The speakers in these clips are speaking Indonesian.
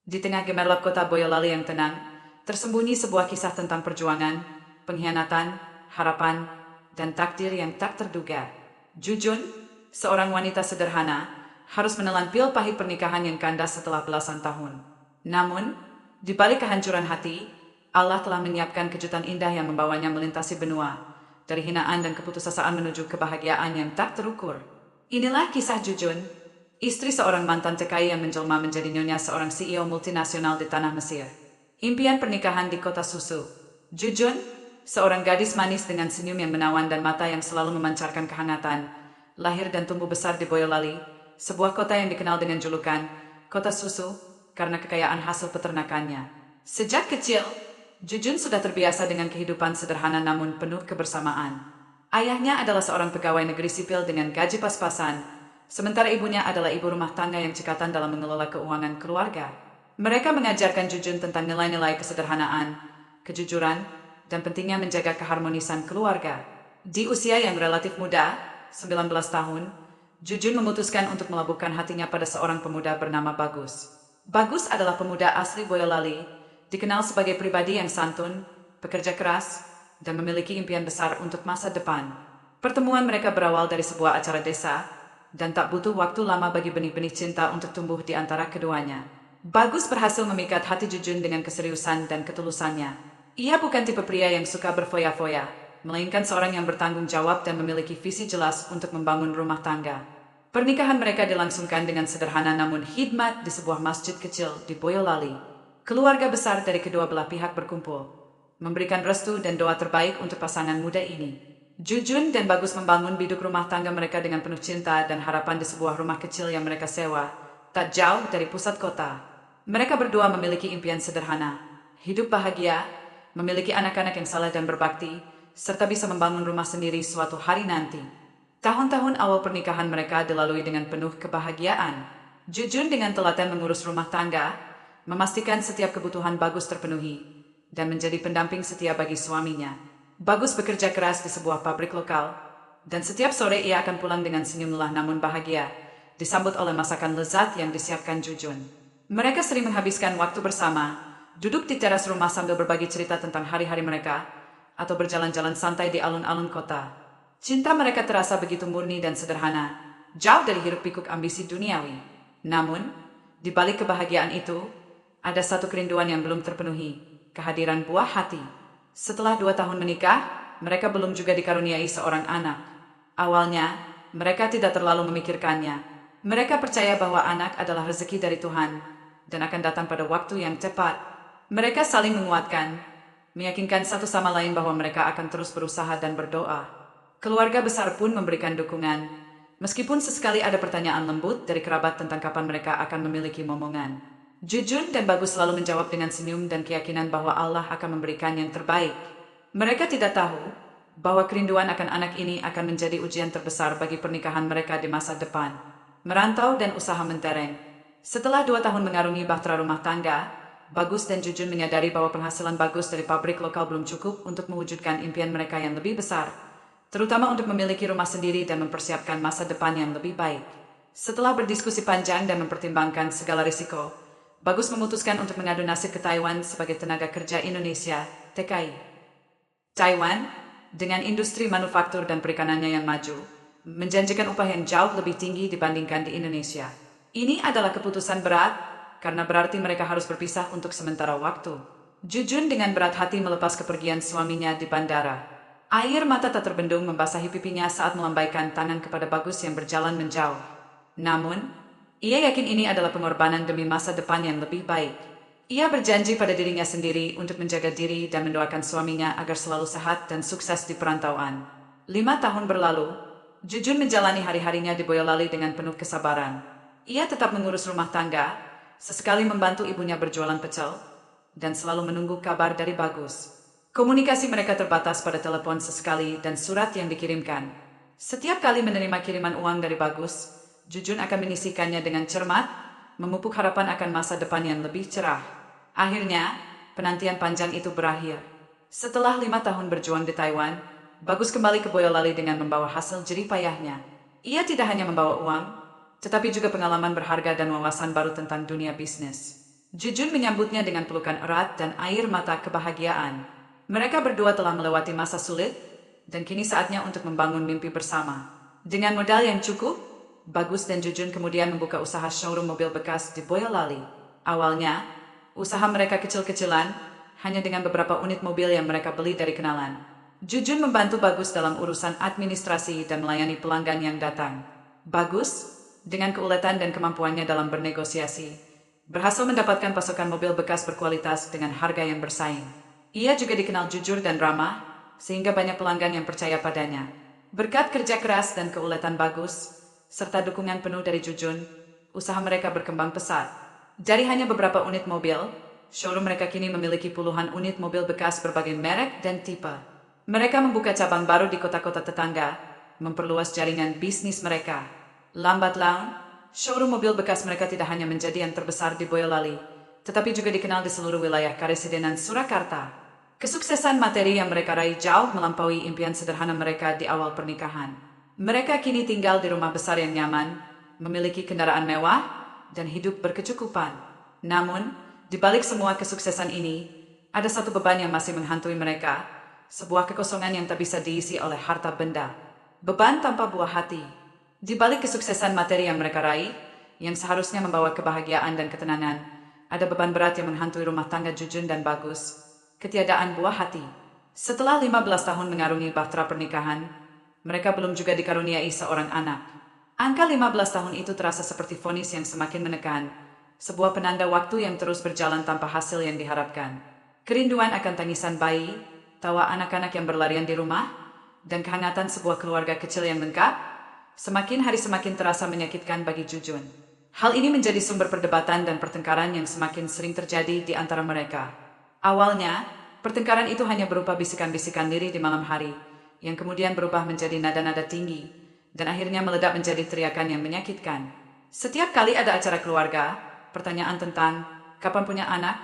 Di tengah gemerlap kota Boyolali yang tenang, tersembunyi sebuah kisah tentang perjuangan, pengkhianatan, harapan, dan takdir yang tak terduga. Jujun, seorang wanita sederhana, harus menelan pil pahit pernikahan yang kandas setelah belasan tahun. Namun, di balik kehancuran hati, Allah telah menyiapkan kejutan indah yang membawanya melintasi benua, dari hinaan dan keputusasaan menuju kebahagiaan yang tak terukur. Inilah kisah Jujun, istri seorang mantan TKI yang menjelma menjadi nyonya seorang CEO multinasional di tanah Mesir. Impian pernikahan di kota susu. Jujun, seorang gadis manis dengan senyum yang menawan dan mata yang selalu memancarkan kehangatan, lahir dan tumbuh besar di Boyolali, sebuah kota yang dikenal dengan julukan Kota Susu karena kekayaan hasil peternakannya. Sejak kecil, Jujun sudah terbiasa dengan kehidupan sederhana namun penuh kebersamaan. Ayahnya adalah seorang pegawai negeri sipil dengan gaji pas-pasan, sementara ibunya adalah ibu rumah tangga yang cekatan dalam mengelola keuangan keluarga. Mereka mengajarkan Jujun tentang nilai-nilai kesederhanaan, kejujuran, dan pentingnya menjaga keharmonisan keluarga. Di usia yang relatif muda, 19 tahun, Jujun memutuskan untuk melabuhkan hatinya pada seorang pemuda bernama Bagus. Bagus adalah pemuda asli Boyolali, dikenal sebagai pribadi yang santun, pekerja keras, dan memiliki impian besar untuk masa depan. Pertemuan mereka berawal dari sebuah acara desa, dan tak butuh waktu lama bagi benih-benih cinta untuk tumbuh di antara keduanya. Bagus berhasil memikat hati Jujun dengan keseriusan dan ketulusannya. Ia bukan tipe pria yang suka berfoya-foya, melainkan seorang yang bertanggung jawab dan memiliki visi jelas untuk membangun rumah tangga. Pernikahan mereka dilangsungkan dengan sederhana namun hikmat di sebuah masjid kecil di Boyolali. Keluarga besar dari kedua belah pihak berkumpul, memberikan restu dan doa terbaik untuk pasangan muda ini. Jujun dan Bagus membangun biduk rumah tangga mereka dengan penuh cinta dan harapan di sebuah rumah kecil yang mereka sewa, tak jauh dari pusat kota. Mereka berdua memiliki impian sederhana, hidup bahagia, memiliki anak-anak yang saleh dan berbakti, serta bisa membangun rumah sendiri suatu hari nanti. Tahun-tahun awal pernikahan mereka dilalui dengan penuh kebahagiaan. Jujun dengan telaten mengurus rumah tangga, memastikan setiap kebutuhan Bagus terpenuhi, dan menjadi pendamping setia bagi suaminya. Bagus bekerja keras di sebuah pabrik lokal, dan setiap sore ia akan pulang dengan senyum lelah namun bahagia, disambut oleh masakan lezat yang disiapkan Jujun. Mereka sering menghabiskan waktu bersama, duduk di teras rumah sambil berbagi cerita tentang hari-hari mereka, atau berjalan-jalan santai di alun-alun kota. Cinta mereka terasa begitu murni dan sederhana, jauh dari hiruk-pikuk ambisi duniawi. Namun, di balik kebahagiaan itu, ada satu kerinduan yang belum terpenuhi, kehadiran buah hati. Setelah 2 tahun menikah, mereka belum juga dikaruniai seorang anak. Awalnya, mereka tidak terlalu memikirkannya. Mereka percaya bahwa anak adalah rezeki dari Tuhan dan akan datang pada waktu yang tepat. Mereka saling menguatkan, meyakinkan satu sama lain bahwa mereka akan terus berusaha dan berdoa. Keluarga besar pun memberikan dukungan, meskipun sesekali ada pertanyaan lembut dari kerabat tentang kapan mereka akan memiliki momongan. Jujun dan Bagus selalu menjawab dengan senyum dan keyakinan bahwa Allah akan memberikan yang terbaik. Mereka tidak tahu bahwa kerinduan akan anak ini akan menjadi ujian terbesar bagi pernikahan mereka di masa depan. Merantau dan usaha mentereng. Setelah 2 tahun mengarungi bahtera rumah tangga, Bagus dan Jujun menyadari bahwa penghasilan Bagus dari pabrik lokal belum cukup untuk mewujudkan impian mereka yang lebih besar, terutama untuk memiliki rumah sendiri dan mempersiapkan masa depan yang lebih baik. Setelah berdiskusi panjang dan mempertimbangkan segala risiko, Bagus memutuskan untuk mengadu nasib ke Taiwan sebagai tenaga kerja Indonesia, TKI. Taiwan, dengan industri manufaktur dan perikanannya yang maju, menjanjikan upah yang jauh lebih tinggi dibandingkan di Indonesia. Ini adalah keputusan berat, karena berarti mereka harus berpisah untuk sementara waktu. Jujun dengan berat hati melepas kepergian suaminya di bandara. Air mata tak terbendung membasahi pipinya saat melambaikan tangan kepada Bagus yang berjalan menjauh. Namun, ia yakin ini adalah pengorbanan demi masa depan yang lebih baik. Ia berjanji pada dirinya sendiri untuk menjaga diri dan mendoakan suaminya agar selalu sehat dan sukses di perantauan. 5 tahun berlalu, Jujun menjalani hari-harinya di Boyolali dengan penuh kesabaran. Ia tetap mengurus rumah tangga, sesekali membantu ibunya berjualan pecel, dan selalu menunggu kabar dari Bagus. Komunikasi mereka terbatas pada telepon sesekali dan surat yang dikirimkan. Setiap kali menerima kiriman uang dari Bagus, Jujun akan menyisihkannya dengan cermat, memupuk harapan akan masa depan yang lebih cerah. Akhirnya, penantian panjang itu berakhir. Setelah 5 tahun berjuang di Taiwan, Bagus kembali ke Boyolali dengan membawa hasil jerih payahnya. Ia tidak hanya membawa uang, tetapi juga pengalaman berharga dan wawasan baru tentang dunia bisnis. Jujun menyambutnya dengan pelukan erat dan air mata kebahagiaan. Mereka berdua telah melewati masa sulit, dan kini saatnya untuk membangun mimpi bersama. Dengan modal yang cukup, Bagus dan Jujun kemudian membuka usaha showroom mobil bekas di Boyolali. Awalnya, usaha mereka kecil-kecilan, hanya dengan beberapa unit mobil yang mereka beli dari kenalan. Jujun membantu Bagus dalam urusan administrasi dan melayani pelanggan yang datang. Bagus, dengan keuletan dan kemampuannya dalam bernegosiasi, berhasil mendapatkan pasokan mobil bekas berkualitas dengan harga yang bersaing. Ia juga dikenal jujur dan ramah, sehingga banyak pelanggan yang percaya padanya. Berkat kerja keras dan keuletan Bagus, serta dukungan penuh dari Jujun, usaha mereka berkembang pesat. Dari hanya beberapa unit mobil, showroom mereka kini memiliki puluhan unit mobil bekas berbagai merek dan tipe. Mereka membuka cabang baru di kota-kota tetangga, memperluas jaringan bisnis mereka. Lambat laun, showroom mobil bekas mereka tidak hanya menjadi yang terbesar di Boyolali, tetapi juga dikenal di seluruh wilayah Karesidenan Surakarta. Kesuksesan materi yang mereka raih jauh melampaui impian sederhana mereka di awal pernikahan. Mereka kini tinggal di rumah besar yang nyaman, memiliki kendaraan mewah, dan hidup berkecukupan. Namun, di balik semua kesuksesan ini, ada satu beban yang masih menghantui mereka, sebuah kekosongan yang tak bisa diisi oleh harta benda. Beban tanpa buah hati. Di balik kesuksesan materi yang mereka raih, yang seharusnya membawa kebahagiaan dan ketenangan, ada beban berat yang menghantui rumah tangga Jujun dan Bagus. Ketiadaan buah hati. Setelah 15 tahun mengarungi bahtera pernikahan, mereka belum juga dikaruniai seorang anak. Angka 15 tahun itu terasa seperti vonis yang semakin menekan, sebuah penanda waktu yang terus berjalan tanpa hasil yang diharapkan. Kerinduan akan tangisan bayi, tawa anak-anak yang berlarian di rumah, dan kehangatan sebuah keluarga kecil yang lengkap, semakin hari semakin terasa menyakitkan bagi Jujun. Hal ini menjadi sumber perdebatan dan pertengkaran yang semakin sering terjadi di antara mereka. Awalnya, pertengkaran itu hanya berupa bisikan-bisikan lirih di malam hari, yang kemudian berubah menjadi nada-nada tinggi, dan akhirnya meledak menjadi teriakan yang menyakitkan. Setiap kali ada acara keluarga, pertanyaan tentang kapan punya anak,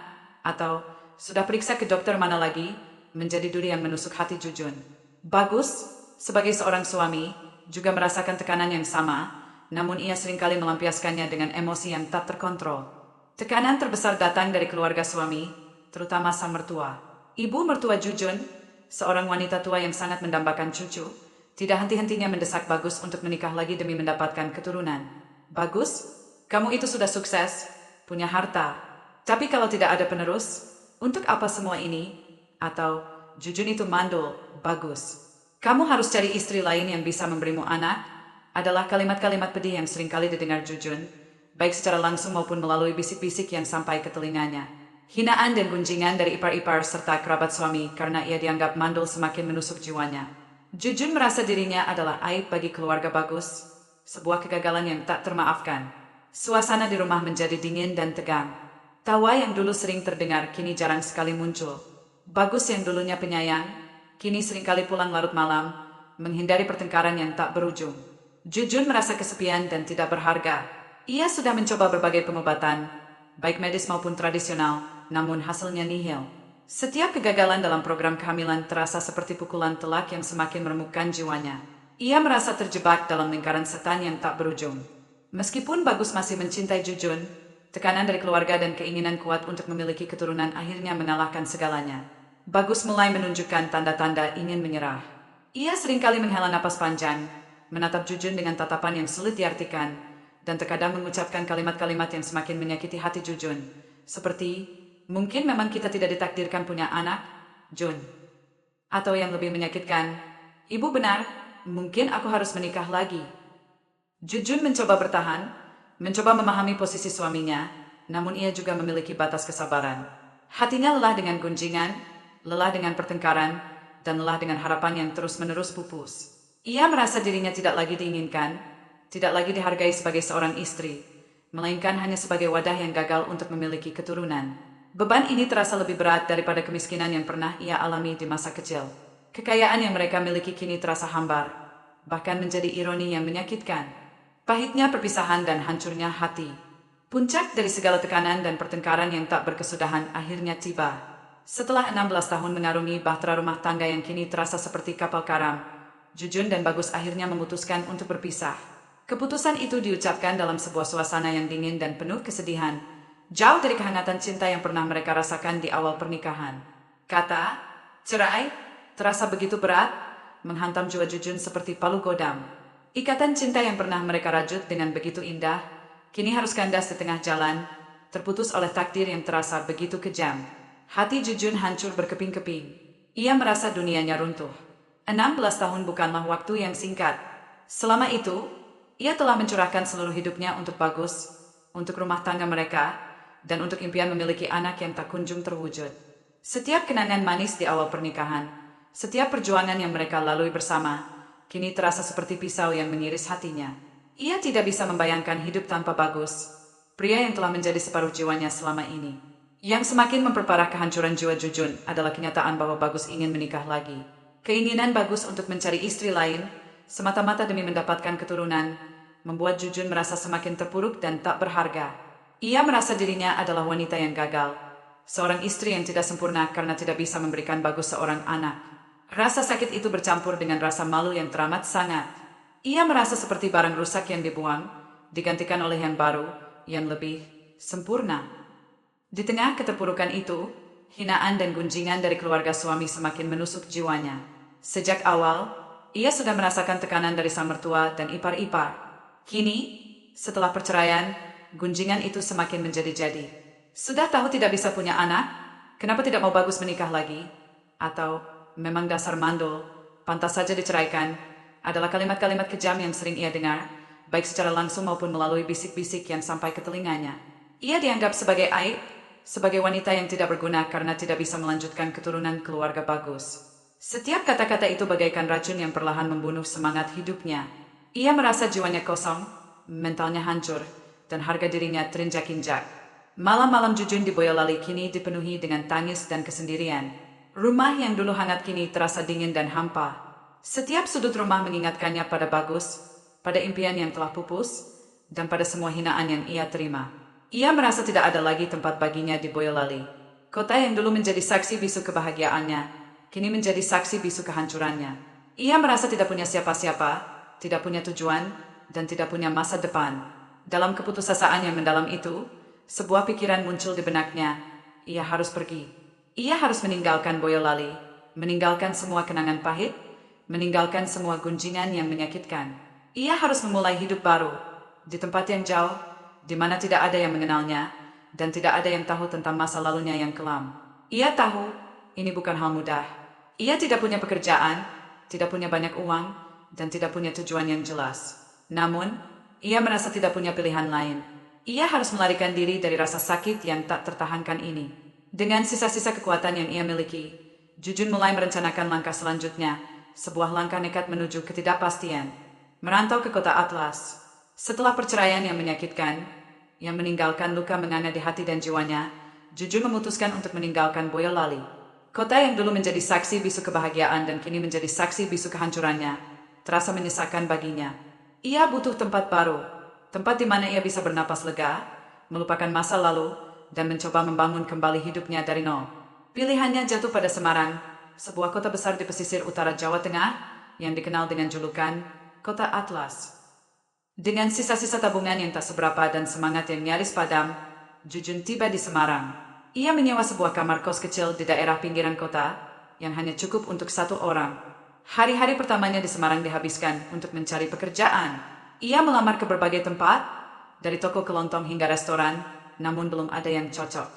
atau sudah periksa ke dokter mana lagi, menjadi duri yang menusuk hati Jujun. Bagus, sebagai seorang suami, juga merasakan tekanan yang sama, namun ia seringkali melampiaskannya dengan emosi yang tak terkontrol. Tekanan terbesar datang dari keluarga suami, terutama sang mertua. Ibu mertua Jujun, seorang wanita tua yang sangat mendambakan cucu, tidak henti-hentinya mendesak Bagus untuk menikah lagi demi mendapatkan keturunan. Bagus, kamu itu sudah sukses, punya harta. Tapi kalau tidak ada penerus, untuk apa semua ini? Atau, Jujun itu mandul, Bagus. Kamu harus cari istri lain yang bisa memberimu anak, adalah kalimat-kalimat pedih yang seringkali didengar Jujun, baik secara langsung maupun melalui bisik-bisik yang sampai ke telinganya. Hinaan dan gunjingan dari ipar-ipar serta kerabat suami karena ia dianggap mandul semakin menusuk jiwanya. Jujun merasa dirinya adalah aib bagi keluarga Bagus, sebuah kegagalan yang tak termaafkan. Suasana di rumah menjadi dingin dan tegang. Tawa yang dulu sering terdengar kini jarang sekali muncul. Bagus yang dulunya penyayang, kini seringkali pulang larut malam, menghindari pertengkaran yang tak berujung. Jujun merasa kesepian dan tidak berharga. Ia sudah mencoba berbagai pengobatan, baik medis maupun tradisional, namun hasilnya nihil. Setiap kegagalan dalam program kehamilan terasa seperti pukulan telak yang semakin meremukkan jiwanya. Ia merasa terjebak dalam lingkaran setan yang tak berujung. Meskipun Bagus masih mencintai Jujun, tekanan dari keluarga dan keinginan kuat untuk memiliki keturunan akhirnya mengalahkan segalanya. Bagus mulai menunjukkan tanda-tanda ingin menyerah. Ia seringkali menghela napas panjang, menatap Jujun dengan tatapan yang sulit diartikan, dan terkadang mengucapkan kalimat-kalimat yang semakin menyakiti hati Jujun, seperti, mungkin memang kita tidak ditakdirkan punya anak, Jun. Atau yang lebih menyakitkan, ibu benar, mungkin aku harus menikah lagi. Jujun mencoba bertahan, mencoba memahami posisi suaminya, namun ia juga memiliki batas kesabaran. Hatinya lelah dengan gunjingan, lelah dengan pertengkaran, dan lelah dengan harapan yang terus-menerus pupus. Ia merasa dirinya tidak lagi diinginkan, tidak lagi dihargai sebagai seorang istri, melainkan hanya sebagai wadah yang gagal untuk memiliki keturunan. Beban ini terasa lebih berat daripada kemiskinan yang pernah ia alami di masa kecil. Kekayaan yang mereka miliki kini terasa hambar, bahkan menjadi ironi yang menyakitkan. Pahitnya perpisahan dan hancurnya hati. Puncak dari segala tekanan dan pertengkaran yang tak berkesudahan akhirnya tiba. Setelah 16 tahun mengarungi bahtera rumah tangga yang kini terasa seperti kapal karam, Jujun dan Bagus akhirnya memutuskan untuk berpisah. Keputusan itu diucapkan dalam sebuah suasana yang dingin dan penuh kesedihan, Jauh dari kehangatan cinta yang pernah mereka rasakan di awal pernikahan. Kata, cerai, terasa begitu berat, menghantam jiwa Jujun seperti palu godam. Ikatan cinta yang pernah mereka rajut dengan begitu indah, kini harus kandas di tengah jalan, terputus oleh takdir yang terasa begitu kejam. Hati Jujun hancur berkeping-keping. Ia merasa dunianya runtuh. 16 tahun bukanlah waktu yang singkat. Selama itu, ia telah mencurahkan seluruh hidupnya untuk Bagus, untuk rumah tangga mereka, dan untuk impian memiliki anak yang tak kunjung terwujud. Setiap kenangan manis di awal pernikahan, setiap perjuangan yang mereka lalui bersama, kini terasa seperti pisau yang mengiris hatinya. Ia tidak bisa membayangkan hidup tanpa Bagus, pria yang telah menjadi separuh jiwanya selama ini. Yang semakin memperparah kehancuran jiwa Jujun adalah kenyataan bahwa Bagus ingin menikah lagi. Keinginan Bagus untuk mencari istri lain, semata-mata demi mendapatkan keturunan, membuat Jujun merasa semakin terpuruk dan tak berharga. Ia merasa dirinya adalah wanita yang gagal, seorang istri yang tidak sempurna karena tidak bisa memberikan Bagus seorang anak. Rasa sakit itu bercampur dengan rasa malu yang teramat sangat. Ia merasa seperti barang rusak yang dibuang, digantikan oleh yang baru, yang lebih sempurna. Di tengah keterpurukan itu, hinaan dan gunjingan dari keluarga suami semakin menusuk jiwanya. Sejak awal, ia sudah merasakan tekanan dari sang mertua dan ipar-ipar. Kini, setelah perceraian, gunjingan itu semakin menjadi-jadi. Sudah tahu tidak bisa punya anak? Kenapa tidak mau Bagus menikah lagi? Atau, memang dasar mandul, pantas saja diceraikan, adalah kalimat-kalimat kejam yang sering ia dengar, baik secara langsung maupun melalui bisik-bisik yang sampai ke telinganya. Ia dianggap sebagai aib, sebagai wanita yang tidak berguna karena tidak bisa melanjutkan keturunan keluarga Bagus. Setiap kata-kata itu bagaikan racun yang perlahan membunuh semangat hidupnya. Ia merasa jiwanya kosong, mentalnya hancur, dan harga dirinya terinjak-injak. Malam-malam Jujun di Boyolali kini dipenuhi dengan tangis dan kesendirian. Rumah yang dulu hangat kini terasa dingin dan hampa. Setiap sudut rumah mengingatkannya pada Bagus, pada impian yang telah pupus, dan pada semua hinaan yang ia terima. Ia merasa tidak ada lagi tempat baginya di Boyolali. Kota yang dulu menjadi saksi bisu kebahagiaannya, kini menjadi saksi bisu kehancurannya. Ia merasa tidak punya siapa-siapa, tidak punya tujuan, dan tidak punya masa depan. Dalam keputusasaan yang mendalam itu, sebuah pikiran muncul di benaknya. Ia harus pergi. Ia harus meninggalkan Boyolali, meninggalkan semua kenangan pahit, meninggalkan semua gunjingan yang menyakitkan. Ia harus memulai hidup baru, di tempat yang jauh, di mana tidak ada yang mengenalnya, dan tidak ada yang tahu tentang masa lalunya yang kelam. Ia tahu, ini bukan hal mudah. Ia tidak punya pekerjaan, tidak punya banyak uang, dan tidak punya tujuan yang jelas. Namun, ia merasa tidak punya pilihan lain. Ia harus melarikan diri dari rasa sakit yang tak tertahankan ini. Dengan sisa-sisa kekuatan yang ia miliki, Jujun mulai merencanakan langkah selanjutnya, sebuah langkah nekat menuju ketidakpastian. Merantau ke kota Atlas. Setelah perceraian yang menyakitkan, yang meninggalkan luka menganga di hati dan jiwanya, Jujun memutuskan untuk meninggalkan Boyolali. Kota yang dulu menjadi saksi bisu kebahagiaan dan kini menjadi saksi bisu kehancurannya, terasa menyesakan baginya. Ia butuh tempat baru, tempat di mana ia bisa bernapas lega, melupakan masa lalu, dan mencoba membangun kembali hidupnya dari nol. Pilihannya jatuh pada Semarang, sebuah kota besar di pesisir utara Jawa Tengah, yang dikenal dengan julukan Kota Atlas. Dengan sisa-sisa tabungan yang tak seberapa dan semangat yang nyaris padam, Jujun tiba di Semarang. Ia menyewa sebuah kamar kos kecil di daerah pinggiran kota, yang hanya cukup untuk satu orang. Hari-hari pertamanya di Semarang dihabiskan untuk mencari pekerjaan. Ia melamar ke berbagai tempat, dari toko kelontong hingga restoran, namun belum ada yang cocok.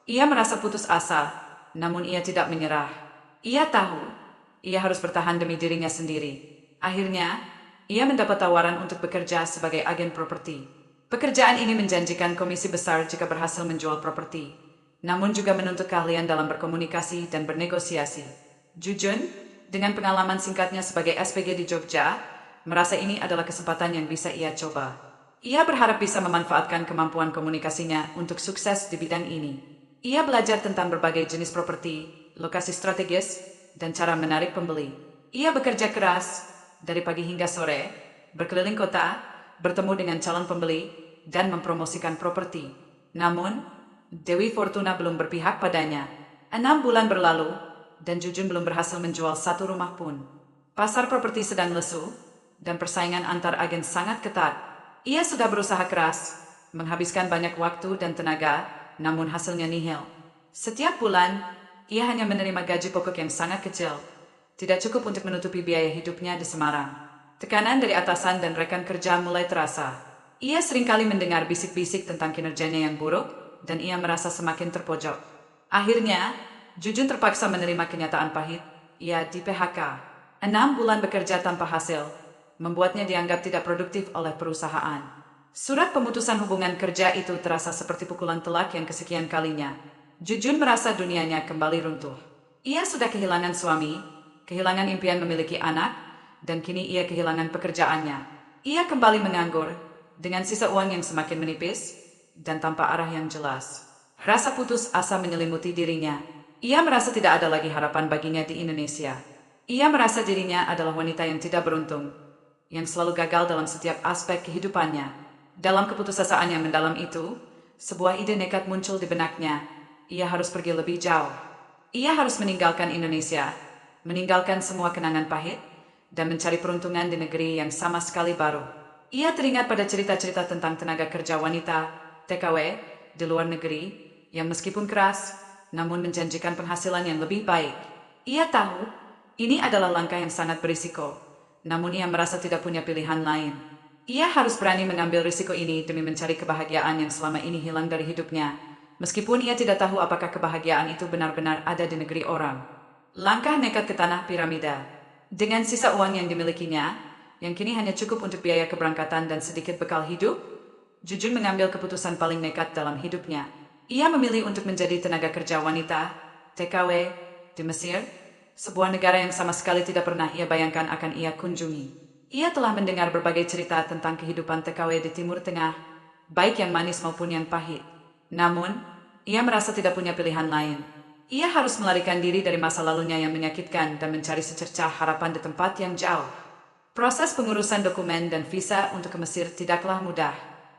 Ia merasa putus asa, namun ia tidak menyerah. Ia tahu, ia harus bertahan demi dirinya sendiri. Akhirnya, ia mendapat tawaran untuk bekerja sebagai agen properti. Pekerjaan ini menjanjikan komisi besar jika berhasil menjual properti, namun juga menuntut keahlian dalam berkomunikasi dan bernegosiasi. Jujun, dengan pengalaman singkatnya sebagai SPG di Jogja, merasa ini adalah kesempatan yang bisa ia coba. Ia berharap bisa memanfaatkan kemampuan komunikasinya untuk sukses di bidang ini. Ia belajar tentang berbagai jenis properti, lokasi strategis, dan cara menarik pembeli. Ia bekerja keras, dari pagi hingga sore, berkeliling kota, bertemu dengan calon pembeli, dan mempromosikan properti. Namun, Dewi Fortuna belum berpihak padanya. 6 bulan berlalu, dan Jujun belum berhasil menjual satu rumah pun. Pasar properti sedang lesu, dan persaingan antar agen sangat ketat. Ia sudah berusaha keras, menghabiskan banyak waktu dan tenaga, namun hasilnya nihil. Setiap bulan, ia hanya menerima gaji pokok yang sangat kecil. Tidak cukup untuk menutupi biaya hidupnya di Semarang. Tekanan dari atasan dan rekan kerja mulai terasa. Ia seringkali mendengar bisik-bisik tentang kinerjanya yang buruk, dan ia merasa semakin terpojok. Akhirnya, Jujun terpaksa menerima kenyataan pahit. Ia di PHK. 6 bulan bekerja tanpa hasil, membuatnya dianggap tidak produktif oleh perusahaan. Surat pemutusan hubungan kerja itu terasa seperti pukulan telak yang kesekian kalinya. Jujun merasa dunianya kembali runtuh. Ia sudah kehilangan suami, kehilangan impian memiliki anak, dan kini ia kehilangan pekerjaannya. Ia kembali menganggur, dengan sisa uang yang semakin menipis, dan tanpa arah yang jelas. Rasa putus asa menyelimuti dirinya. Ia merasa tidak ada lagi harapan baginya di Indonesia. Ia merasa dirinya adalah wanita yang tidak beruntung, yang selalu gagal dalam setiap aspek kehidupannya. Dalam keputusasaan yang mendalam itu, sebuah ide nekat muncul di benaknya. Ia harus pergi lebih jauh. Ia harus meninggalkan Indonesia, meninggalkan semua kenangan pahit, dan mencari peruntungan di negeri yang sama sekali baru. Ia teringat pada cerita-cerita tentang tenaga kerja wanita, TKW, di luar negeri, yang meskipun keras, namun menjanjikan penghasilan yang lebih baik. Ia tahu, ini adalah langkah yang sangat berisiko, namun ia merasa tidak punya pilihan lain. Ia harus berani mengambil risiko ini demi mencari kebahagiaan yang selama ini hilang dari hidupnya, meskipun ia tidak tahu apakah kebahagiaan itu benar-benar ada di negeri orang. Langkah nekat ke tanah piramida. Dengan sisa uang yang dimilikinya, yang kini hanya cukup untuk biaya keberangkatan dan sedikit bekal hidup, Jujun mengambil keputusan paling nekat dalam hidupnya. Ia memilih untuk menjadi tenaga kerja wanita, TKW, di Mesir, sebuah negara yang sama sekali tidak pernah ia bayangkan akan ia kunjungi. Ia telah mendengar berbagai cerita tentang kehidupan TKW di Timur Tengah, baik yang manis maupun yang pahit. Namun, ia merasa tidak punya pilihan lain. Ia harus melarikan diri dari masa lalunya yang menyakitkan dan mencari secercah harapan di tempat yang jauh. Proses pengurusan dokumen dan visa untuk ke Mesir tidaklah mudah.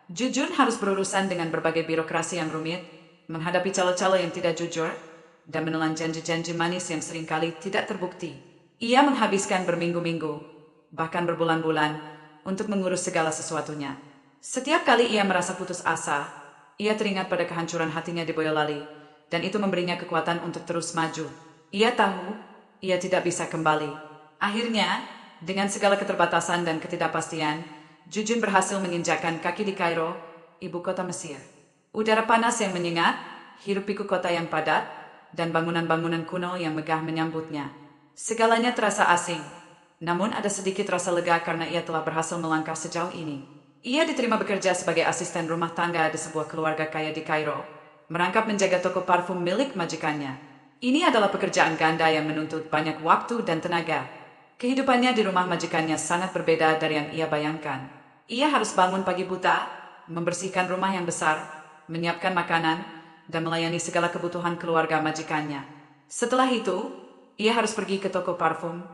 Jujun harus berurusan dengan berbagai birokrasi yang rumit, menghadapi calo-calo yang tidak jujur, dan menelan janji-janji manis yang seringkali tidak terbukti. Ia menghabiskan berminggu-minggu, bahkan berbulan-bulan, untuk mengurus segala sesuatunya. Setiap kali ia merasa putus asa, ia teringat pada kehancuran hatinya di Boyolali, dan itu memberinya kekuatan untuk terus maju. Ia tahu, ia tidak bisa kembali. Akhirnya, dengan segala keterbatasan dan ketidakpastian, Jujun berhasil menginjakkan kaki di Kairo, ibu kota Mesir. Udara panas yang menyengat, hiruk-pikuk kota yang padat, dan bangunan-bangunan kuno yang megah menyambutnya. Segalanya terasa asing, namun ada sedikit rasa lega karena ia telah berhasil melangkah sejauh ini. Ia diterima bekerja sebagai asisten rumah tangga di sebuah keluarga kaya di Kairo, merangkap menjaga toko parfum milik majikannya. Ini adalah pekerjaan ganda yang menuntut banyak waktu dan tenaga. Kehidupannya di rumah majikannya sangat berbeda dari yang ia bayangkan. Ia harus bangun pagi buta, membersihkan rumah yang besar, menyiapkan makanan, dan melayani segala kebutuhan keluarga majikannya. Setelah itu, ia harus pergi ke toko parfum,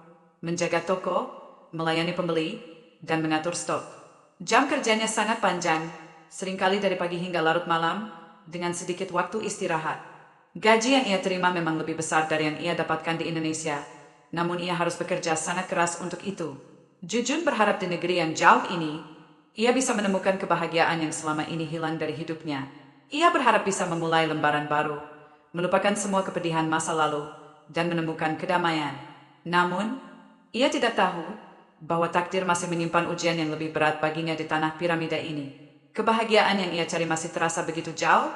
menjaga toko, melayani pembeli, dan mengatur stok. Jam kerjanya sangat panjang, seringkali dari pagi hingga larut malam, dengan sedikit waktu istirahat. Gaji yang ia terima memang lebih besar dari yang ia dapatkan di Indonesia, namun ia harus bekerja sangat keras untuk itu. Jujun berharap di negeri yang jauh ini, ia bisa menemukan kebahagiaan yang selama ini hilang dari hidupnya. Ia berharap bisa memulai lembaran baru, melupakan semua kepedihan masa lalu, dan menemukan kedamaian. Namun, ia tidak tahu bahwa takdir masih menyimpan ujian yang lebih berat baginya di tanah piramida ini. Kebahagiaan yang ia cari masih terasa begitu jauh,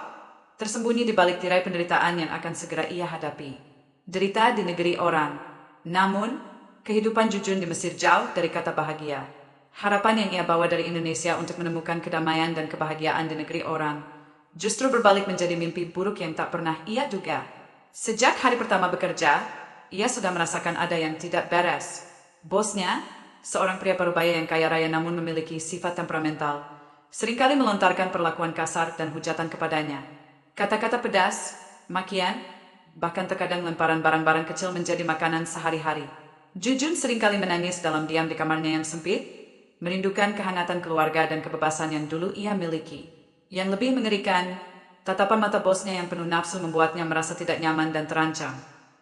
tersembunyi di balik tirai penderitaan yang akan segera ia hadapi. Derita di negeri orang. Namun, kehidupan Jujun di Mesir jauh dari kata bahagia. Harapan yang ia bawa dari Indonesia untuk menemukan kedamaian dan kebahagiaan di negeri orang justru berbalik menjadi mimpi buruk yang tak pernah ia duga. Sejak hari pertama bekerja, ia sudah merasakan ada yang tidak beres. Bosnya, seorang pria parubaya yang kaya raya namun memiliki sifat temperamental, seringkali melontarkan perlakuan kasar dan hujatan kepadanya. Kata-kata pedas, makian, bahkan terkadang lemparan barang-barang kecil menjadi makanan sehari-hari. Jujun seringkali menangis dalam diam di kamarnya yang sempit, merindukan kehangatan keluarga dan kebebasan yang dulu ia miliki. Yang lebih mengerikan, tatapan mata bosnya yang penuh nafsu membuatnya merasa tidak nyaman dan terancam.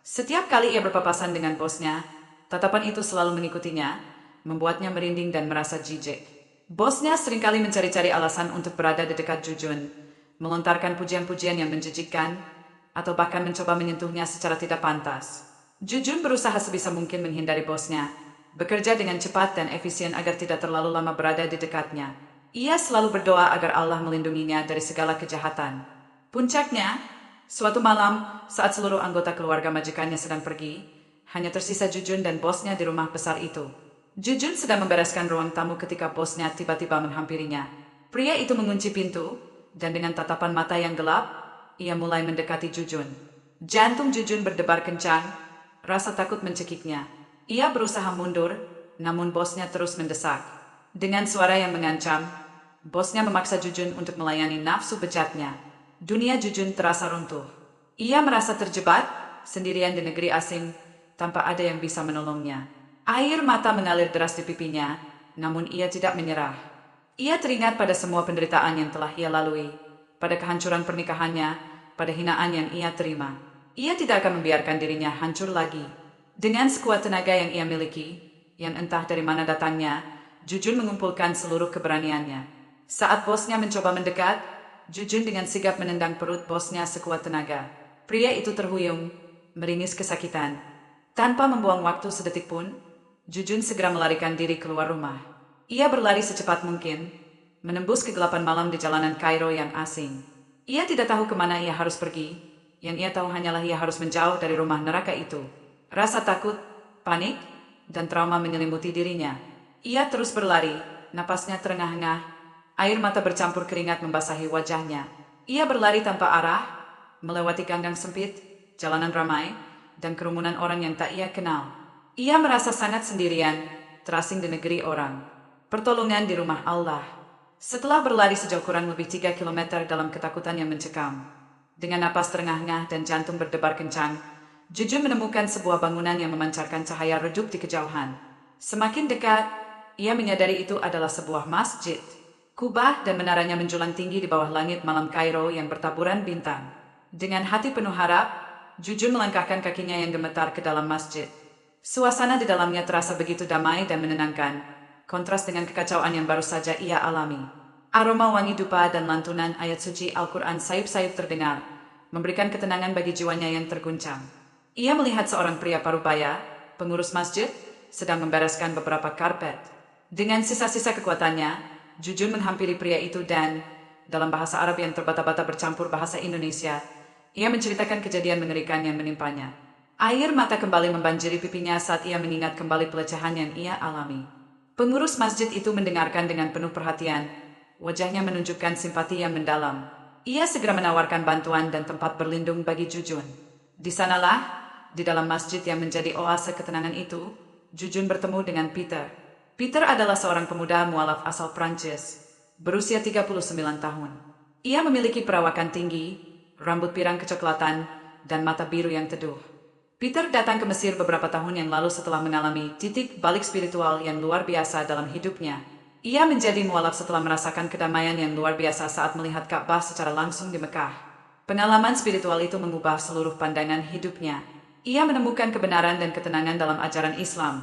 Setiap kali ia berpapasan dengan bosnya, tatapan itu selalu mengikutinya, membuatnya merinding dan merasa jijik. Bosnya seringkali mencari-cari alasan untuk berada di dekat Jujun, melontarkan pujian-pujian yang menjijikkan, atau bahkan mencoba menyentuhnya secara tidak pantas. Jujun berusaha sebisa mungkin menghindari bosnya, bekerja dengan cepat dan efisien agar tidak terlalu lama berada di dekatnya. Ia selalu berdoa agar Allah melindunginya dari segala kejahatan. Puncaknya, suatu malam saat seluruh anggota keluarga majikannya sedang pergi, hanya tersisa Jujun dan bosnya di rumah besar itu. Jujun sedang membereskan ruang tamu ketika bosnya tiba-tiba menghampirinya. Pria itu mengunci pintu, dan dengan tatapan mata yang gelap, ia mulai mendekati Jujun. Jantung Jujun berdebar kencang, rasa takut mencekiknya. Ia berusaha mundur, namun bosnya terus mendesak. Dengan suara yang mengancam, bosnya memaksa Jujun untuk melayani nafsu bejatnya. Dunia Jujun terasa runtuh. Ia merasa terjebak, sendirian di negeri asing, tanpa ada yang bisa menolongnya. Air mata mengalir deras di pipinya, namun ia tidak menyerah. Ia teringat pada semua penderitaan yang telah ia lalui, pada kehancuran pernikahannya, pada hinaan yang ia terima. Ia tidak akan membiarkan dirinya hancur lagi. Dengan sekuat tenaga yang ia miliki, yang entah dari mana datangnya, Jujun mengumpulkan seluruh keberaniannya. Saat bosnya mencoba mendekat, Jujun dengan sigap menendang perut bosnya sekuat tenaga. Pria itu terhuyung, meringis kesakitan. Tanpa membuang waktu sedetik pun, Jujun segera melarikan diri keluar rumah. Ia berlari secepat mungkin, menembus kegelapan malam di jalanan Kairo yang asing. Ia tidak tahu kemana ia harus pergi, yang ia tahu hanyalah ia harus menjauh dari rumah neraka itu. Rasa takut, panik, dan trauma menyelimuti dirinya. Ia terus berlari, napasnya terengah-engah, air mata bercampur keringat membasahi wajahnya. Ia berlari tanpa arah, melewati ganggang sempit, jalanan ramai, dan kerumunan orang yang tak ia kenal. Ia merasa sangat sendirian, terasing di negeri orang. Pertolongan di rumah Allah. Setelah berlari sejauh kurang lebih 3 kilometer dalam ketakutan yang mencekam, dengan napas terengah-engah dan jantung berdebar kencang, Jujun menemukan sebuah bangunan yang memancarkan cahaya redup di kejauhan. Semakin dekat, ia menyadari itu adalah sebuah masjid. Kubah dan menaranya menjulang tinggi di bawah langit malam Kairo yang bertaburan bintang. Dengan hati penuh harap, Jujun melangkahkan kakinya yang gemetar ke dalam masjid. Suasana di dalamnya terasa begitu damai dan menenangkan, kontras dengan kekacauan yang baru saja ia alami. Aroma wangi dupa dan lantunan ayat suci Al-Quran sayup-sayup terdengar, memberikan ketenangan bagi jiwanya yang terguncang. Ia melihat seorang pria parubaya, pengurus masjid, sedang membereskan beberapa karpet. Dengan sisa-sisa kekuatannya, Jujun menghampiri pria itu dan, dalam bahasa Arab yang terbata-bata bercampur bahasa Indonesia, ia menceritakan kejadian mengerikan yang menimpanya. Air mata kembali membanjiri pipinya saat ia mengingat kembali pelecehan yang ia alami. Pengurus masjid itu mendengarkan dengan penuh perhatian. Wajahnya menunjukkan simpati yang mendalam. Ia segera menawarkan bantuan dan tempat berlindung bagi Jujun. Di sanalah, di dalam masjid yang menjadi oase ketenangan itu, Jujun bertemu dengan Peter. Peter adalah seorang pemuda mualaf asal Prancis, berusia 39 tahun. Ia memiliki perawakan tinggi, rambut pirang kecoklatan, dan mata biru yang teduh. Peter datang ke Mesir beberapa tahun yang lalu setelah mengalami titik balik spiritual yang luar biasa dalam hidupnya. Ia menjadi mualaf setelah merasakan kedamaian yang luar biasa saat melihat Ka'bah secara langsung di Mekah. Pengalaman spiritual itu mengubah seluruh pandangan hidupnya. Ia menemukan kebenaran dan ketenangan dalam ajaran Islam,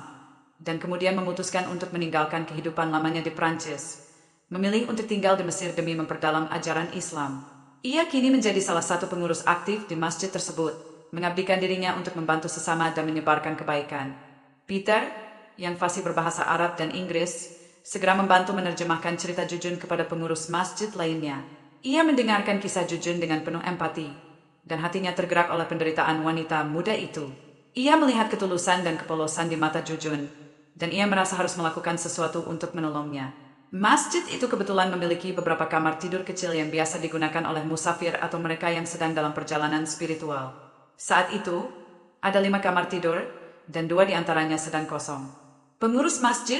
dan kemudian memutuskan untuk meninggalkan kehidupan lamanya di Prancis, memilih untuk tinggal di Mesir demi memperdalam ajaran Islam. Ia kini menjadi salah satu pengurus aktif di masjid tersebut, mengabdikan dirinya untuk membantu sesama dan menyebarkan kebaikan. Peter, yang fasih berbahasa Arab dan Inggris, segera membantu menerjemahkan cerita Jujun kepada pengurus masjid lainnya. Ia mendengarkan kisah Jujun dengan penuh empati, dan hatinya tergerak oleh penderitaan wanita muda itu. Ia melihat ketulusan dan kepolosan di mata Jujun, dan ia merasa harus melakukan sesuatu untuk menolongnya. Masjid itu kebetulan memiliki beberapa kamar tidur kecil yang biasa digunakan oleh musafir atau mereka yang sedang dalam perjalanan spiritual. Saat itu, ada 5 kamar tidur, dan 2 diantaranya sedang kosong. Pengurus masjid,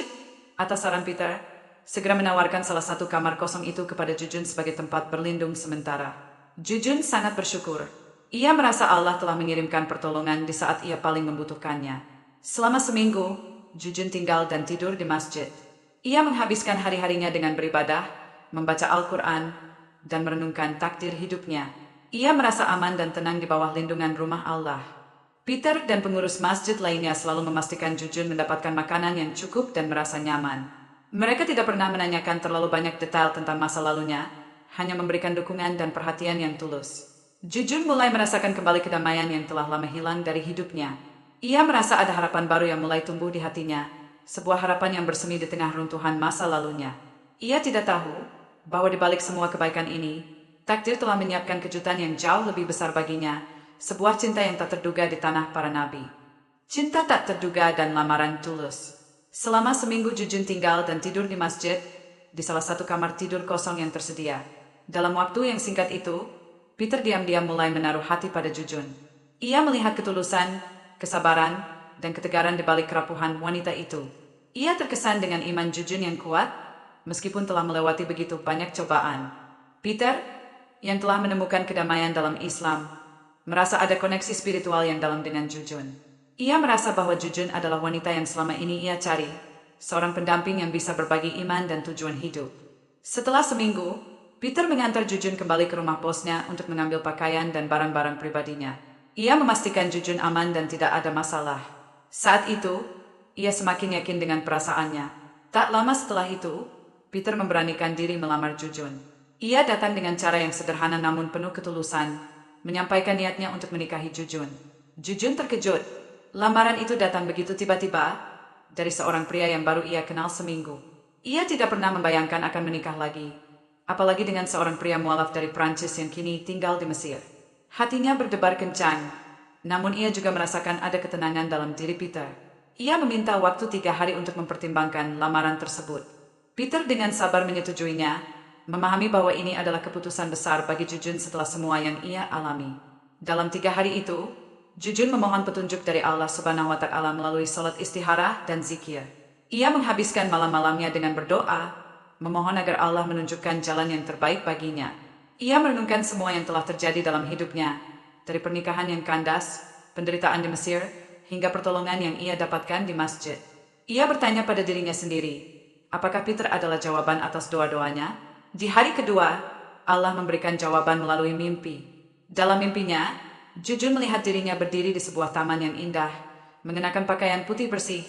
atas saran Peter, segera menawarkan salah satu kamar kosong itu kepada Jujun sebagai tempat berlindung sementara. Jujun sangat bersyukur. Ia merasa Allah telah mengirimkan pertolongan di saat ia paling membutuhkannya. Selama seminggu, Jujun tinggal dan tidur di masjid. Ia menghabiskan hari-harinya dengan beribadah, membaca Al-Quran, dan merenungkan takdir hidupnya. Ia merasa aman dan tenang di bawah lindungan rumah Allah. Peter dan pengurus masjid lainnya selalu memastikan Jujun mendapatkan makanan yang cukup dan merasa nyaman. Mereka tidak pernah menanyakan terlalu banyak detail tentang masa lalunya, hanya memberikan dukungan dan perhatian yang tulus. Jujun mulai merasakan kembali kedamaian yang telah lama hilang dari hidupnya. Ia merasa ada harapan baru yang mulai tumbuh di hatinya, sebuah harapan yang bersemi di tengah runtuhan masa lalunya. Ia tidak tahu bahwa di balik semua kebaikan ini, takdir telah menyiapkan kejutan yang jauh lebih besar baginya, sebuah cinta yang tak terduga di tanah para nabi. Cinta tak terduga dan lamaran tulus. Selama seminggu Jujun tinggal dan tidur di masjid, di salah satu kamar tidur kosong yang tersedia. Dalam waktu yang singkat itu, Peter diam-diam mulai menaruh hati pada Jujun. Ia melihat ketulusan, kesabaran, dan ketegaran di balik kerapuhan wanita itu. Ia terkesan dengan iman Jujun yang kuat, meskipun telah melewati begitu banyak cobaan. Peter, yang telah menemukan kedamaian dalam Islam, merasa ada koneksi spiritual yang dalam dengan Jujun. Ia merasa bahwa Jujun adalah wanita yang selama ini ia cari, seorang pendamping yang bisa berbagi iman dan tujuan hidup. Setelah seminggu, Peter mengantar Jujun kembali ke rumah bosnya untuk mengambil pakaian dan barang-barang pribadinya. Ia memastikan Jujun aman dan tidak ada masalah. Saat itu, ia semakin yakin dengan perasaannya. Tak lama setelah itu, Peter memberanikan diri melamar Jujun. Ia datang dengan cara yang sederhana namun penuh ketulusan, menyampaikan niatnya untuk menikahi Jujun. Jujun terkejut. Lamaran itu datang begitu tiba-tiba dari seorang pria yang baru ia kenal seminggu. Ia tidak pernah membayangkan akan menikah lagi, apalagi dengan seorang pria mualaf dari Prancis yang kini tinggal di Mesir. Hatinya berdebar kencang, namun ia juga merasakan ada ketenangan dalam diri Peter. Ia meminta waktu 3 hari untuk mempertimbangkan lamaran tersebut. Peter dengan sabar menyetujuinya, memahami bahwa ini adalah keputusan besar bagi Jujun setelah semua yang ia alami. Dalam 3 hari itu, Jujun memohon petunjuk dari Allah Subhanahu wa Ta'ala melalui salat istikharah dan zikir. Ia menghabiskan malam-malamnya dengan berdoa, memohon agar Allah menunjukkan jalan yang terbaik baginya. Ia merenungkan semua yang telah terjadi dalam hidupnya, dari pernikahan yang kandas, penderitaan di Mesir, hingga pertolongan yang ia dapatkan di masjid. Ia bertanya pada dirinya sendiri, apakah Peter adalah jawaban atas doa-doanya? Di hari kedua, Allah memberikan jawaban melalui mimpi. Dalam mimpinya, Jujun melihat dirinya berdiri di sebuah taman yang indah, mengenakan pakaian putih bersih,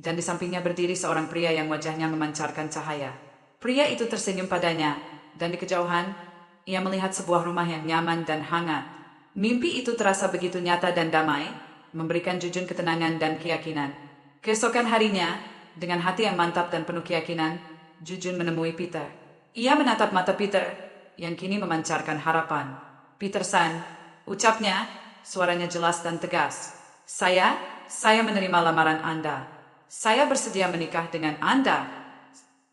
dan di sampingnya berdiri seorang pria yang wajahnya memancarkan cahaya. Pria itu tersenyum padanya, dan di kejauhan, ia melihat sebuah rumah yang nyaman dan hangat. Mimpi itu terasa begitu nyata dan damai, memberikan Jujun ketenangan dan keyakinan. Keesokan harinya, dengan hati yang mantap dan penuh keyakinan, Jujun menemui Peter. Ia menatap mata Peter, yang kini memancarkan harapan. Peter San, ucapnya, suaranya jelas dan tegas. Saya menerima lamaran Anda. Saya bersedia menikah dengan Anda.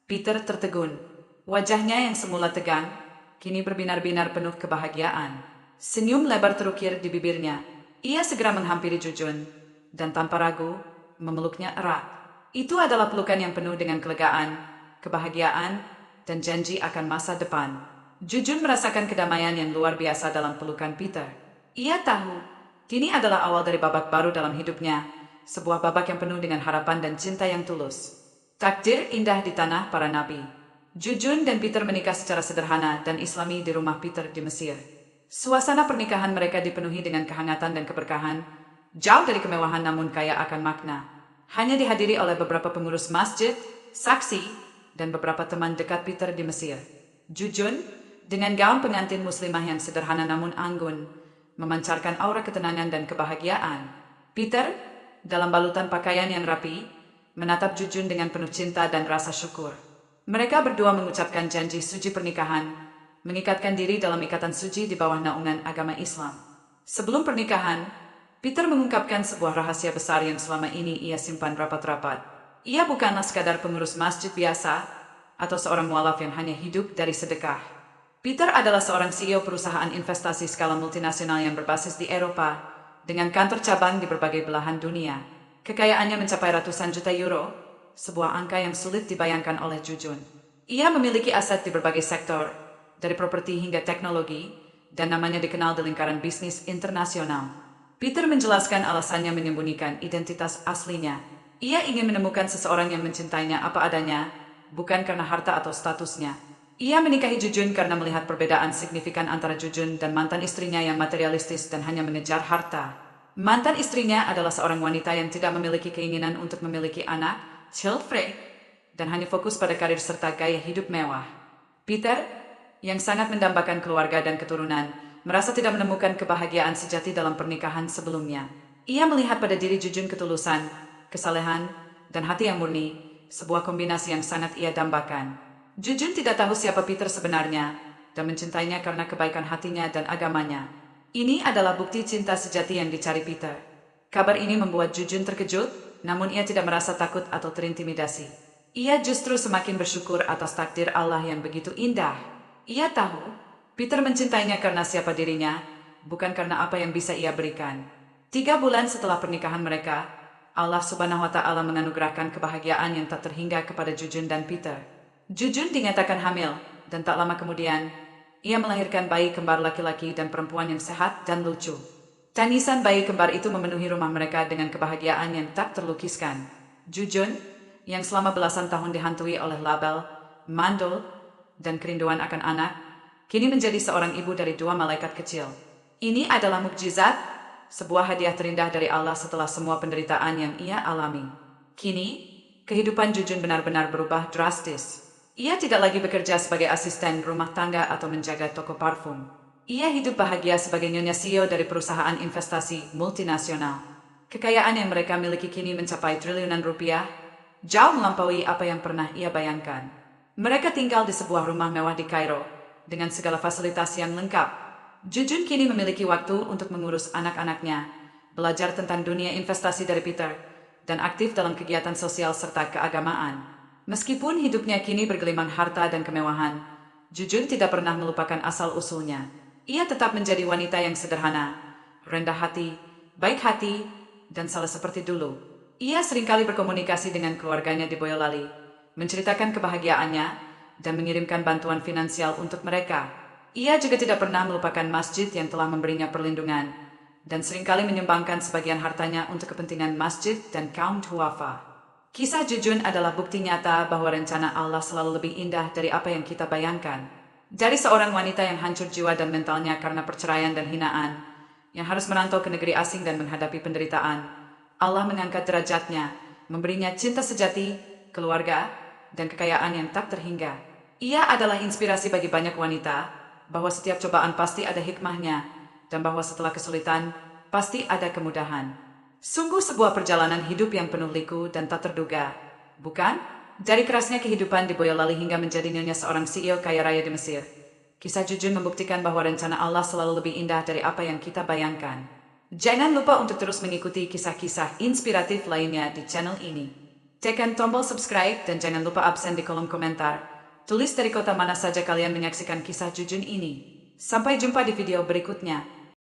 Peter tertegun. Wajahnya yang semula tegang, kini berbinar-binar penuh kebahagiaan. Senyum lebar terukir di bibirnya. Ia segera menghampiri Jujun, dan tanpa ragu, memeluknya erat. Itu adalah pelukan yang penuh dengan kelegaan, kebahagiaan, dan janji akan masa depan. Jujun merasakan kedamaian yang luar biasa dalam pelukan Peter. Ia tahu, kini adalah awal dari babak baru dalam hidupnya, sebuah babak yang penuh dengan harapan dan cinta yang tulus. Takdir indah di tanah para nabi. Jujun dan Peter menikah secara sederhana dan islami di rumah Peter di Mesir. Suasana pernikahan mereka dipenuhi dengan kehangatan dan keberkahan, jauh dari kemewahan namun kaya akan makna. Hanya dihadiri oleh beberapa pengurus masjid, saksi, dan beberapa teman dekat Peter di Mesir. Jujun, dengan gaun pengantin muslimah yang sederhana namun anggun, memancarkan aura ketenangan dan kebahagiaan. Peter, dalam balutan pakaian yang rapi, menatap Jujun dengan penuh cinta dan rasa syukur. Mereka berdua mengucapkan janji suci pernikahan, mengikatkan diri dalam ikatan suci di bawah naungan agama Islam. Sebelum pernikahan, Peter mengungkapkan sebuah rahasia besar yang selama ini ia simpan rapat-rapat. Ia bukanlah sekadar pengurus masjid biasa, atau seorang mualaf yang hanya hidup dari sedekah. Peter adalah seorang CEO perusahaan investasi skala multinasional yang berbasis di Eropa, dengan kantor cabang di berbagai belahan dunia. Kekayaannya mencapai ratusan juta euro, sebuah angka yang sulit dibayangkan oleh Jujun. Ia memiliki aset di berbagai sektor, dari properti hingga teknologi, dan namanya dikenal di lingkaran bisnis internasional. Peter menjelaskan alasannya menyembunyikan identitas aslinya. Ia ingin menemukan seseorang yang mencintainya apa adanya, bukan karena harta atau statusnya. Ia menikahi Jujun karena melihat perbedaan signifikan antara Jujun dan mantan istrinya yang materialistis dan hanya mengejar harta. Mantan istrinya adalah seorang wanita yang tidak memiliki keinginan untuk memiliki anak, child-free, dan hanya fokus pada karir serta gaya hidup mewah. Peter, yang sangat mendambakan keluarga dan keturunan, merasa tidak menemukan kebahagiaan sejati dalam pernikahan sebelumnya. Ia melihat pada diri Jujun ketulusan, kesalehan, dan hati yang murni, sebuah kombinasi yang sangat ia dambakan. Jujun tidak tahu siapa Peter sebenarnya, dan mencintainya karena kebaikan hatinya dan agamanya. Ini adalah bukti cinta sejati yang dicari Peter. Kabar ini membuat Jujun terkejut, namun ia tidak merasa takut atau terintimidasi. Ia justru semakin bersyukur atas takdir Allah yang begitu indah. Ia tahu, Peter mencintainya karena siapa dirinya, bukan karena apa yang bisa ia berikan. 3 bulan setelah pernikahan mereka, Allah Subhanahu wa Ta'ala menganugerahkan kebahagiaan yang tak terhingga kepada Jujun dan Peter. Jujun dinyatakan hamil, dan tak lama kemudian, ia melahirkan bayi kembar laki-laki dan perempuan yang sehat dan lucu. Tangisan bayi kembar itu memenuhi rumah mereka dengan kebahagiaan yang tak terlukiskan. Jujun, yang selama belasan tahun dihantui oleh label, mandul, dan kerinduan akan anak, kini menjadi seorang ibu dari 2 malaikat kecil. Ini adalah mukjizat, sebuah hadiah terindah dari Allah setelah semua penderitaan yang ia alami. Kini, kehidupan Jujun benar-benar berubah drastis. Ia tidak lagi bekerja sebagai asisten rumah tangga atau menjaga toko parfum. Ia hidup bahagia sebagai nyonya CEO dari perusahaan investasi multinasional. Kekayaan yang mereka miliki kini mencapai triliunan rupiah, jauh melampaui apa yang pernah ia bayangkan. Mereka tinggal di sebuah rumah mewah di Kairo, dengan segala fasilitas yang lengkap. Jujun kini memiliki waktu untuk mengurus anak-anaknya, belajar tentang dunia investasi dari Peter, dan aktif dalam kegiatan sosial serta keagamaan. Meskipun hidupnya kini bergelimang harta dan kemewahan, Jujun tidak pernah melupakan asal-usulnya. Ia tetap menjadi wanita yang sederhana, rendah hati, baik hati, dan salah seperti dulu. Ia seringkali berkomunikasi dengan keluarganya di Boyolali, menceritakan kebahagiaannya, dan mengirimkan bantuan finansial untuk mereka. Ia juga tidak pernah melupakan masjid yang telah memberinya perlindungan, dan seringkali menyumbangkan sebagian hartanya untuk kepentingan masjid dan kaum duafa. Kisah Jujun adalah bukti nyata bahwa rencana Allah selalu lebih indah dari apa yang kita bayangkan. Dari seorang wanita yang hancur jiwa dan mentalnya karena perceraian dan hinaan, yang harus merantau ke negeri asing dan menghadapi penderitaan, Allah mengangkat derajatnya, memberinya cinta sejati, keluarga, dan kekayaan yang tak terhingga. Ia adalah inspirasi bagi banyak wanita, bahwa setiap cobaan pasti ada hikmahnya, dan bahwa setelah kesulitan, pasti ada kemudahan. Sungguh sebuah perjalanan hidup yang penuh liku dan tak terduga, bukan? Dari kerasnya kehidupan di Boyolali hingga menjadi nyonya seorang CEO kaya raya di Mesir, kisah Jujun membuktikan bahwa rencana Allah selalu lebih indah dari apa yang kita bayangkan. Jangan lupa untuk terus mengikuti kisah-kisah inspiratif lainnya di channel ini. Tekan tombol subscribe dan jangan lupa absen di kolom komentar. Tulis dari kota mana saja kalian menyaksikan kisah Jujun ini. Sampai jumpa di video berikutnya.